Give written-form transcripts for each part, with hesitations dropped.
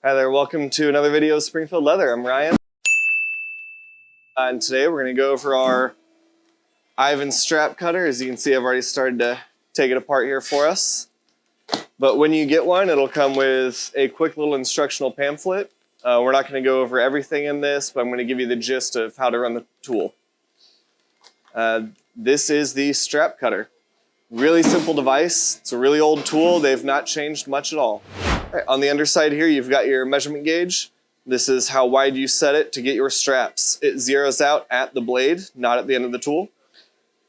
Hi there, welcome to another video of Springfield Leather. I'm Ryan. And today we're going to go over our Ivan strap cutter. As you can see, I've already started to take it apart here for us. But when you get one, it'll come with a quick little instructional pamphlet. We're not going to go over everything in this, but I'm going to give you the gist of how to run the tool. This is the strap cutter. Really simple device. It's a really old tool. They've not changed much at all. Right, on the underside here, you've got your measurement gauge. This is how wide you set it to get your straps. It zeroes out at the blade, not at the end of the tool.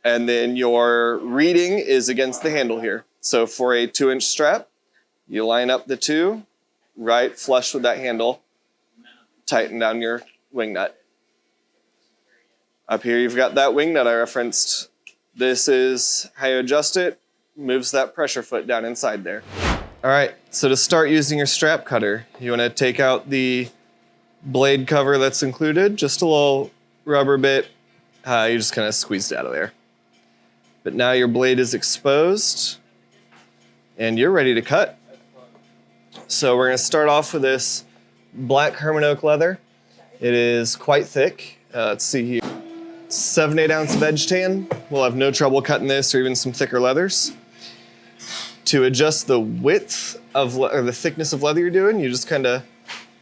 And then your reading is against the handle here. So for a 2-inch strap, you line up the two, right flush with that handle, tighten down your wing nut. Up here, you've got that wing nut I referenced. This is how you adjust it, moves that pressure foot down inside there. All right, so to start using your strap cutter, you want to take out the blade cover that's included, just a little rubber bit. You just kind of squeezed it out of there. But now your blade is exposed and you're ready to cut. So we're going to start off with this black Hermann oak leather. It is quite thick. Let's see here. 7/8 ounce of edge tan. We'll have no trouble cutting this or even some thicker leathers. To adjust the width of or the thickness of leather you're doing, you just kind of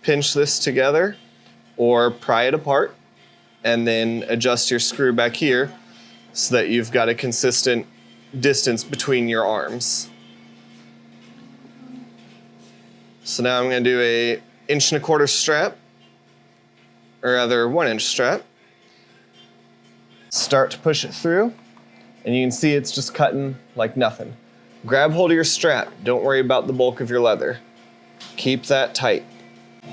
pinch this together or pry it apart and then adjust your screw back here so that you've got a consistent distance between your arms. So now I'm going to do a 1.25 inch strap, or rather 1-inch strap. Start to push it through, and you can see it's just cutting like nothing. Grab hold of your strap. Don't worry about the bulk of your leather. Keep that tight.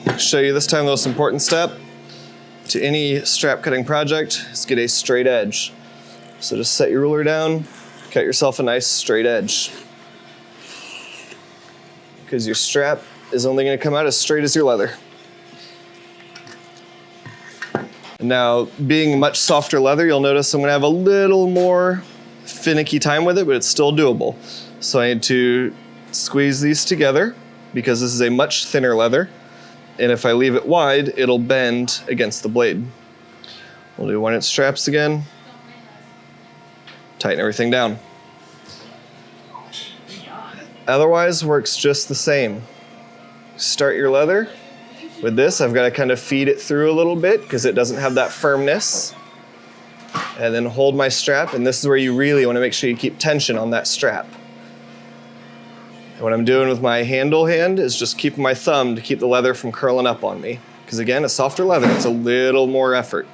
I'll show you this time the most important step to any strap cutting project is get a straight edge. So just set your ruler down, cut yourself a nice straight edge. Because your strap is only going to come out as straight as your leather. Now, being much softer leather, you'll notice I'm going to have a little more finicky time with it, but it's still doable. So I need to squeeze these together because this is a much thinner leather. And if I leave it wide, it'll bend against the blade. We'll do 1-inch straps again. Tighten everything down. Otherwise, works just the same. Start your leather. With this, I've got to kind of feed it through a little bit because it doesn't have that firmness. And then hold my strap, and this is where you really want to make sure you keep tension on that strap. And what I'm doing with my handle hand is just keeping my thumb to keep the leather from curling up on me. Because again, a softer leather, it's a little more effort.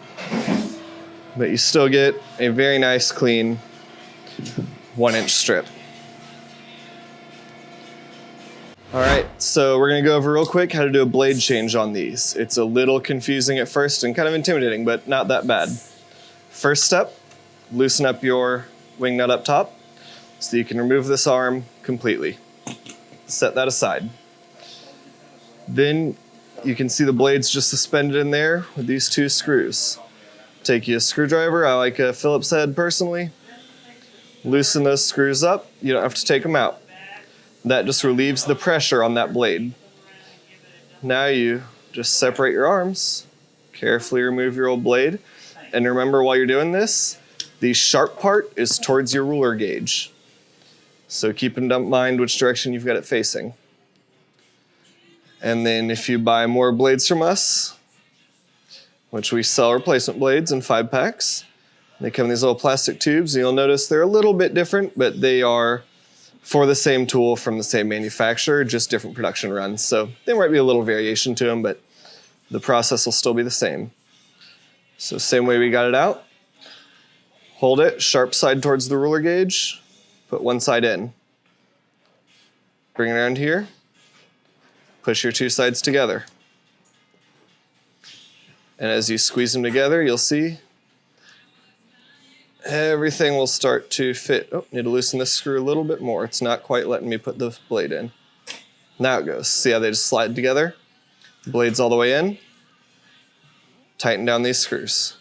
But you still get a very nice, clean 1-inch strip. All right, so we're gonna go over real quick how to do a blade change on these. It's a little confusing at first and kind of intimidating, but not that bad. First step, loosen up your wing nut up top so you can remove this arm completely. Set that aside. Then you can see the blades just suspended in there with these 2 screws. Take you a screwdriver, I like a Phillips head personally. Loosen those screws up, you don't have to take them out. That just relieves the pressure on that blade. Now you just separate your arms, carefully remove your old blade, and remember while you're doing this, the sharp part is towards your ruler gauge. So keep in mind which direction you've got it facing. And then if you buy more blades from us, which we sell replacement blades in 5-packs, they come in these little plastic tubes, and you'll notice they're a little bit different, but they are for the same tool from the same manufacturer, just different production runs. So there might be a little variation to them, but the process will still be the same. So same way we got it out. Hold it, sharp side towards the ruler gauge, put one side in. Bring it around here, push your 2 sides together. And as you squeeze them together, you'll see everything will start to fit. Oh, need to loosen this screw a little bit more. It's not quite letting me put the blade in. Now it goes. See how they just slide together? The blade's all the way in. Tighten down these screws.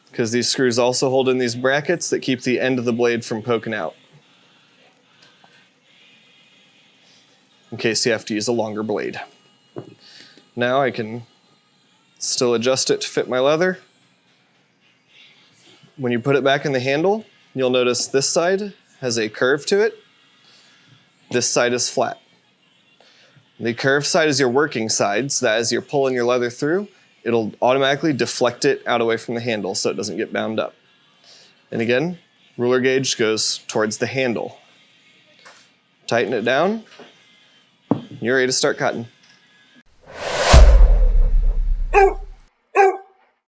Because these screws also hold in these brackets that keep the end of the blade from poking out. in case you have to use a longer blade. Now I can still adjust it to fit my leather. When you put it back in the handle, you'll notice this side has a curve to it. This side is flat. The curved side is your working side, so that as you're pulling your leather through, it'll automatically deflect it out away from the handle so it doesn't get bound up. And again, ruler gauge goes towards the handle. Tighten it down, you're ready to start cutting.